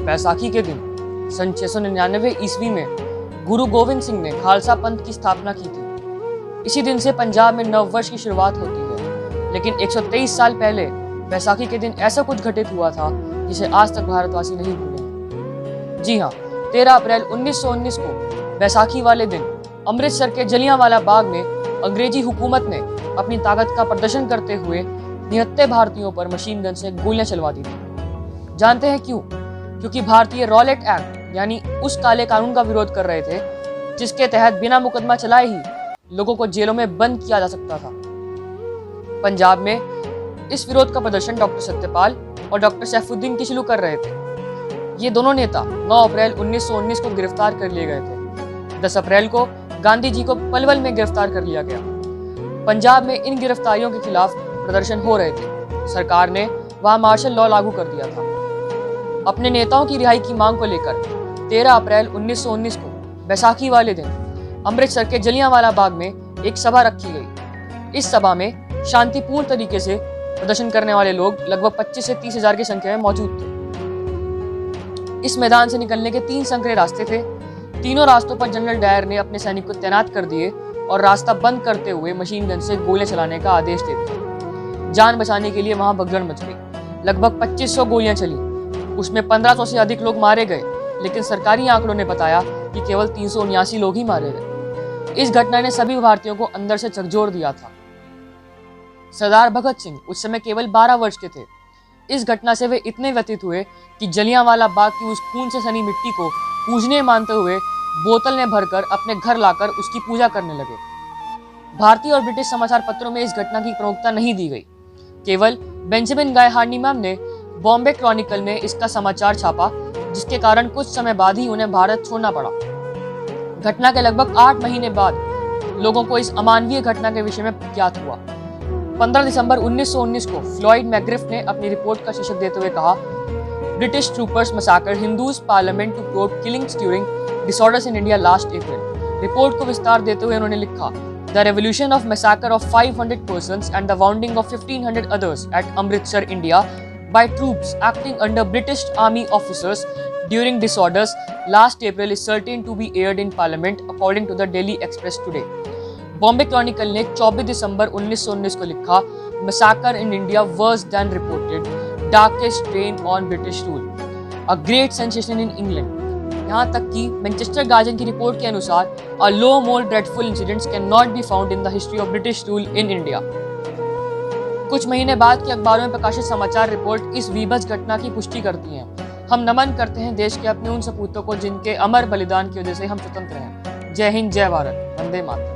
बैसाखी के दिन सन 699 ईस्वी में गुरु गोविंद सिंह ने खालसा पंथ की स्थापना की थी। इसी दिन से पंजाब में नववर्ष की शुरुआत होती है, लेकिन 123 साल पहले बैसाखी के दिन ऐसा कुछ घटित हुआ था जिसे आज तक भारतवासी नहीं भूले। जी हाँ, 13 अप्रैल 1919 को बैसाखी वाले दिन अमृतसर के जलियांवाला बाग में अंग्रेजी हुकूमत ने अपनी ताकत का प्रदर्शन करते हुए निहत्थे भारतीयों पर मशीन गन से गोलियां चलवा दी थी। जानते हैं क्यों? क्योंकि भारतीय रॉलेट एक्ट यानी उस काले कानून का विरोध कर रहे थे जिसके तहत बिना मुकदमा चलाए ही लोगों को जेलों में बंद किया जा सकता था। पंजाब में इस विरोध का प्रदर्शन डॉक्टर सत्यपाल और डॉक्टर सैफुद्दीन किचलू कर रहे थे। ये दोनों नेता 9 अप्रैल 1919 को गिरफ्तार कर लिए गए थे। 10 अप्रैल को गांधी जी को पलवल में गिरफ्तार कर लिया गया। पंजाब में इन गिरफ्तारियों के खिलाफ प्रदर्शन हो रहे थे। सरकार ने वहां मार्शल लॉ लागू कर दिया था। अपने नेताओं की रिहाई की मांग को लेकर 13 अप्रैल 1919 को बैसाखी वाले दिन अमृतसर के जलियांवाला बाग में एक सभा रखी गई। इस सभा में शांतिपूर्ण तरीके से प्रदर्शन करने वाले लोग लगभग 25 से 30 हजार की संख्या में मौजूद थे। इस मैदान से निकलने के 3 संकरे रास्ते थे। तीनों रास्तों पर जनरल डायर ने अपने सैनिक को तैनात कर दिए और रास्ता बंद करते हुए मशीन गन से गोलियां चलाने का आदेश दे दिया। जान बचाने के लिए वहां भगदड़ मच गई। लगभग 2500 गोलियां चली। उसमें 1500 से अधिक लोग मारे गए, लेकिन सरकारी आंकड़ों ने बताया कि केवल 379 लोग ही मारे गए। इस घटना ने सभी भारतीयों को अंदर से झकझोर दिया था। सरदार भगत सिंह उस समय केवल 12 वर्ष के थे। इस घटना से वे इतने व्यथित हुए कि जलियांवाला बाग की उस खून से सनी मिट्टी को पूजनीय मानते हुए बोतल में भरकर अपने घर लाकर उसकी पूजा करने लगे। भारतीय और ब्रिटिश समाचार पत्रों में इस घटना की प्रमुखता नहीं दी गई। केवल बेंजामिन गाय हार्निमैन ने बॉम्बे क्रॉनिकल में इसका समाचार छापा, जिसके कारण कुछ समय बाद ही उन्हें भारत छोड़ना पड़ा। घटना के लगभग 8 महीने बाद लोगों को इस अमानवीय घटना के विषय में ज्ञात हुआ। 15 दिसंबर 1919 को फ्लॉयड मैग्रिफ ने अपनी रिपोर्ट का शीर्षक देते हुए कहा, British troopers massacre Hindus parliament to probe killings during disorders in India last April. Report को विस्तार देते हुए उन्होंने लिखा, the revolution of massacre of 500 persons and the wounding of 1500 others at Amritsar India by troops acting under British Army officers during disorders last April is certain to be aired in Parliament according to the Daily Express today. Bombay Chronicle ने 24 दिसंबर 1919 को लिखा, massacre in India worse than reported, darkest reign on British rule, a great sensation in England. यहाँ तक कि Manchester guardian की report के अनुसार a low more dreadful incidents cannot be found in the history of British rule in India. कुछ महीने बाद के अखबारों में प्रकाशित समाचार रिपोर्ट इस वीभत्स घटना की पुष्टि करती हैं। हम नमन करते हैं देश के अपने उन सपूतों को जिनके अमर बलिदान की वजह से हम स्वतंत्र हैं। जय हिंद, जय भारत, वंदे मातरम।